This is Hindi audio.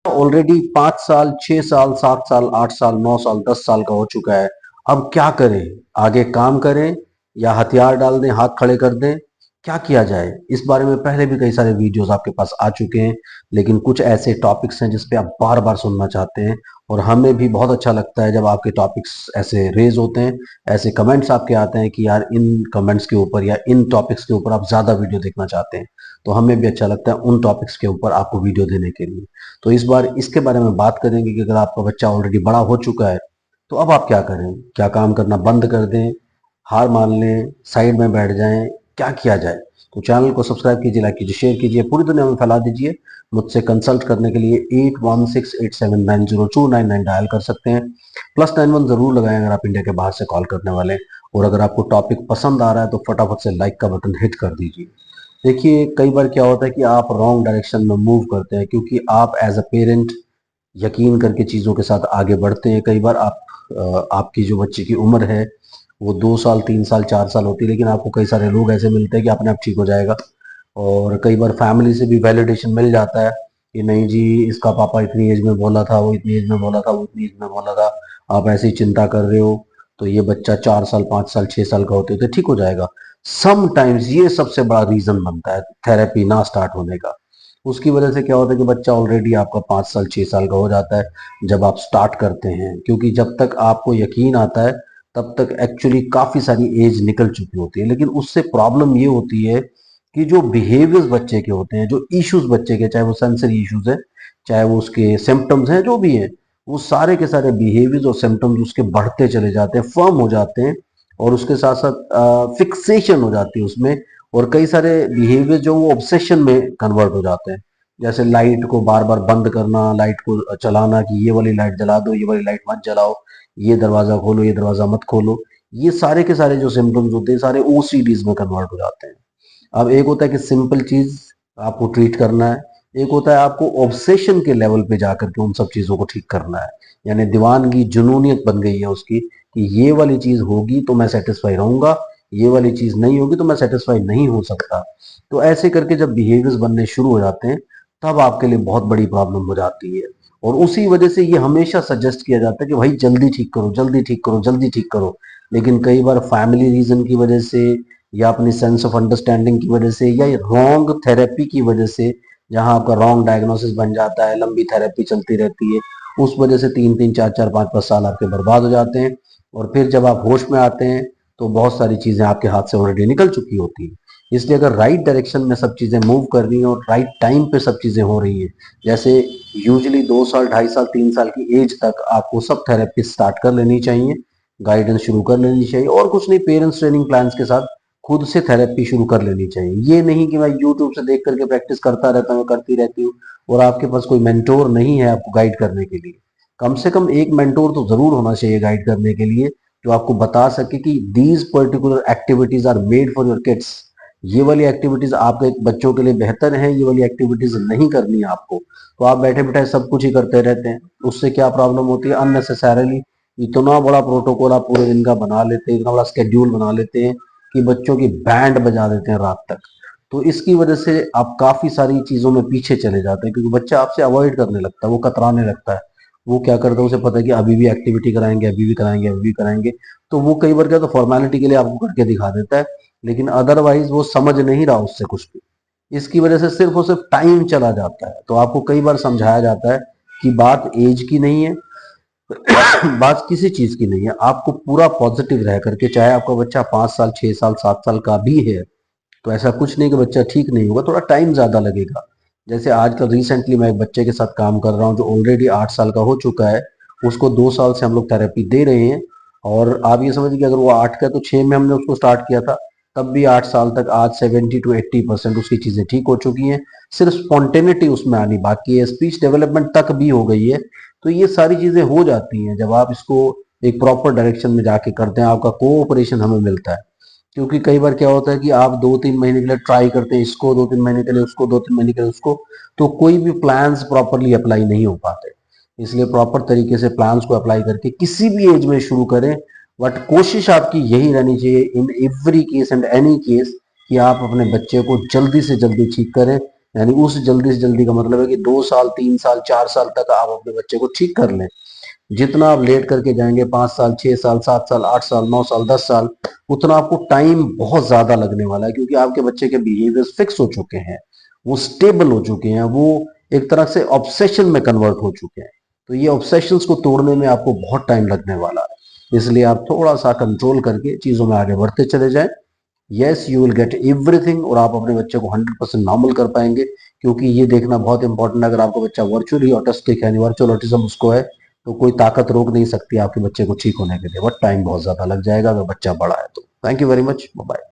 ऑलरेडी 5 साल 6 साल 7 साल 8 साल 9 साल 10 साल का हो चुका है। अब क्या करें? आगे काम करें या हथियार डाल दें, हाथ खड़े कर दें? क्या किया जाए? इस बारे में पहले भी कई सारे वीडियोस आपके पास आ चुके हैं, लेकिन कुछ ऐसे टॉपिक्स हैं जिस पे आप बार बार सुनना चाहते हैं और हमें भी बहुत अच्छा लगता है जब आपके टॉपिक्स ऐसे रेज होते हैं, ऐसे कमेंट्स आपके आते हैं कि यार इन कमेंट्स के ऊपर या इन टॉपिक्स के ऊपर आप ज्यादा वीडियो देखना चाहते हैं। तो हमें भी अच्छा लगता है उन टॉपिक्स के ऊपर आपको वीडियो देने के लिए। तो इस बार इसके बारे में बात करेंगे कि अगर आपका बच्चा ऑलरेडी बड़ा हो चुका है तो अब आप क्या करें? क्या काम करना बंद कर दें, हार मान लें, साइड में बैठ जाएं, क्या किया जाए? तो चैनल को सब्सक्राइब कीजिए, लाइक कीजिए, शेयर कीजिए, पूरी दुनिया में फैला दीजिए। मुझसे कंसल्ट करने के लिए 8168790299 डायल कर सकते हैं। +91 जरूर लगाएं अगर आप इंडिया के बाहर से कॉल करने वाले हैं। और अगर आपको टॉपिक पसंद आ रहा है तो फटाफट से लाइक का बटन हिट कर दीजिए। देखिए, कई बार क्या होता है कि आप रॉन्ग डायरेक्शन में मूव करते हैं क्योंकि आप एज अ पेरेंट यकीन करके चीज़ों के साथ आगे बढ़ते हैं। कई बार आपकी जो बच्चे की उम्र है वो 2 साल 3 साल 4 साल होती है, लेकिन आपको कई सारे लोग ऐसे मिलते हैं कि अपने आप ठीक हो जाएगा। और कई बार फैमिली से भी वैलिडेशन मिल जाता है कि नहीं जी, इसका पापा इतनी एज में बोला था, वो इतनी एज में बोला था, वो इतनी एज में बोला था, आप ऐसी ही चिंता कर रहे हो, तो ये बच्चा 4 साल 5 साल 6 साल का होते होते ठीक हो जाएगा। समटाइम्स ये सबसे बड़ा रीजन बनता है थेरेपी ना स्टार्ट होने का। उसकी वजह से क्या होता है कि बच्चा ऑलरेडी आपका 5 साल 6 साल का हो जाता है जब आप स्टार्ट करते हैं, क्योंकि जब तक आपको यकीन आता है तब तक एक्चुअली काफी सारी एज निकल चुकी होती है। लेकिन उससे प्रॉब्लम ये होती है कि जो बिहेवियर्स बच्चे के होते हैं, जो इश्यूज बच्चे के, चाहे वो सेंसरी इश्यूज है, चाहे वो उसके सिम्टम्स हैं, जो भी है, वो सारे के सारे बिहेवियर्स और सिम्टम्स उसके बढ़ते चले जाते हैं, फर्म हो जाते हैं और उसके साथ साथ फिक्सेशन हो जाती है उसमें। और कई सारे बिहेवियर जो वो ऑब्सेशन में कन्वर्ट हो जाते हैं। जैसे लाइट को बार बार बंद करना, लाइट को चलाना कि ये वाली लाइट जला दो, ये वाली लाइट मत जलाओ, ये दरवाजा खोलो, ये दरवाजा मत खोलो। ये सारे के सारे जो सिम्टम्स होते हैं सारे ओसीडीज में कन्वर्ट हो जाते हैं। अब एक होता है कि सिंपल चीज आपको ट्रीट करना है, एक होता है आपको ऑब्सेशन के लेवल पे जाकर के उन सब चीजों को ठीक करना है। यानी दीवानगी जुनूनियत बन गई है उसकी कि ये वाली चीज होगी तो मैं सेटिस्फाई रहूंगा, ये वाली चीज नहीं होगी तो मैं सेटिस्फाई नहीं हो सकता। तो ऐसे करके जब बिहेवियर्स बनने शुरू हो जाते हैं तब आपके लिए बहुत बड़ी प्रॉब्लम हो जाती है। और उसी वजह से ये हमेशा सजेस्ट किया जाता है कि भाई जल्दी ठीक करो, जल्दी ठीक करो, जल्दी ठीक करो। लेकिन कई बार फैमिली रीजन की वजह से या अपनी सेंस ऑफ अंडरस्टैंडिंग की वजह से या रॉन्ग थेरेपी की वजह से, जहां आपका रॉन्ग डायग्नोसिस बन जाता है, लंबी थेरेपी चलती रहती है, उस वजह से 3 3 4 4 5 5 साल आपके बर्बाद हो जाते हैं। और फिर जब आप होश में आते हैं तो बहुत सारी चीजें आपके हाथ से ऑलरेडी निकल चुकी होती हैं। इसलिए अगर राइट डायरेक्शन में सब चीजें मूव कर रही हैं और राइट टाइम पे सब चीजें हो रही हैं, जैसे यूजुअली 2 साल 2.5 साल 3 साल की एज तक आपको सब थेरेपी स्टार्ट कर लेनी चाहिए, गाइडेंस शुरू कर लेनी चाहिए, और कुछ नहीं, पेरेंट्स ट्रेनिंग प्लान्स के साथ खुद से थेरेपी शुरू कर लेनी चाहिए। ये नहीं कि मैं यूट्यूब से देख करके प्रैक्टिस करता रहता हूँ, करती रहती हूँ और आपके पास कोई मेंटोर नहीं है आपको गाइड करने के लिए। कम से कम एक मेंटोर तो जरूर होना चाहिए गाइड करने के लिए, जो आपको बता सके कि these particular activities are made for your kids. ये वाली एक्टिविटीज आपके बच्चों के लिए बेहतर है, ये वाली एक्टिविटीज नहीं करनी है आपको, तो आप बैठे बैठे सब कुछ ही करते रहते हैं। उससे क्या प्रॉब्लम होती है? अननेसेसरली इतना बड़ा प्रोटोकॉल आप पूरे दिन का बना लेते हैं, इतना बड़ा स्केड्यूल बना लेते हैं कि बच्चों की बैंड बजा देते हैं रात तक। तो इसकी वजह से आप काफी सारी चीजों में पीछे चले जाते हैं, क्योंकि बच्चा आपसे अवॉइड करने लगता है, वो कतराने लगता है। वो क्या करता है, उसे पता है कि अभी भी एक्टिविटी कराएंगे, अभी भी कराएंगे, अभी भी कराएंगे। तो वो कई बार क्या, तो फॉर्मेलिटी के लिए आपको करके दिखा देता है, लेकिन अदरवाइज वो समझ नहीं रहा उससे कुछ भी। इसकी वजह से सिर्फ और सिर्फ टाइम चला जाता है। तो आपको कई बार समझाया जाता है कि बात एज की नहीं है, बात किसी चीज की नहीं है, आपको पूरा पॉजिटिव रह करके, चाहे आपका बच्चा 5 साल 6 साल 7 साल का भी है, तो ऐसा कुछ नहीं कि बच्चा ठीक नहीं होगा, थोड़ा टाइम ज्यादा लगेगा। जैसे आजकल रिसेंटली मैं एक बच्चे के साथ काम कर रहा हूँ जो ऑलरेडी 8 साल का हो चुका है। उसको 2 साल से हम लोग थेरेपी दे रहे हैं। और आप ये समझिए कि अगर वो 8 का, तो 6 में हमने उसको स्टार्ट किया था, तब भी 8 साल तक आज 70 to 80% उसकी चीजें ठीक हो चुकी हैं। सिर्फ स्पॉन्टेनिटी उसमें आनी बाकी है, स्पीच डेवलपमेंट तक भी हो गई है। तो ये सारी चीजें हो जाती हैं जब आप इसको एक प्रॉपर डायरेक्शन में जाके करते हैं, आपका कोऑपरेशन हमें मिलता है। क्योंकि कई बार क्या होता है कि आप 2 3 महीने के लिए ट्राई करते हैं इसको, 2 3 महीने के लिए उसको, 2 3 महीने के लिए उसको, तो कोई भी प्लान्स प्रॉपरली अप्लाई नहीं हो पाते। इसलिए प्रॉपर तरीके से प्लान्स को अप्लाई करके किसी भी एज में शुरू करें। बट कोशिश आपकी यही रहनी चाहिए in every case and any case कि आप अपने बच्चे को जल्दी से जल्दी ठीक करें, यानी उस जल्दी से जल्दी का मतलब है कि 2 साल 3 साल 4 साल तक आप अपने बच्चे को ठीक कर लें। जितना आप लेट करके जाएंगे 5 साल 6 साल 7 साल 8 साल 9 साल 10 साल, उतना आपको टाइम बहुत ज्यादा लगने वाला है, क्योंकि आपके बच्चे के बिहेवियर्स फिक्स हो चुके हैं, वो स्टेबल हो चुके हैं, वो एक तरह से ऑब्सेशन में कन्वर्ट हो चुके हैं। तो ये ऑब्सेशंस को तोड़ने में आपको बहुत टाइम लगने वाला है, इसलिए आप थोड़ा सा कंट्रोल करके चीजों में आगे बढ़ते चले जाएं। Yes you will get everything, और आप अपने बच्चे को 100% नॉर्मल कर पाएंगे। क्योंकि ये देखना बहुत इंपॉर्टेंट है, अगर आपका बच्चा वर्चुअली ऑटिस्टिक है, वर्चुअल ऑटिज्म उसको है, तो कोई ताकत रोक नहीं सकती आपके बच्चे को ठीक होने के लिए, बट टाइम बहुत ज्यादा लग जाएगा अगर बच्चा बड़ा है तो। Thank you very much, bye.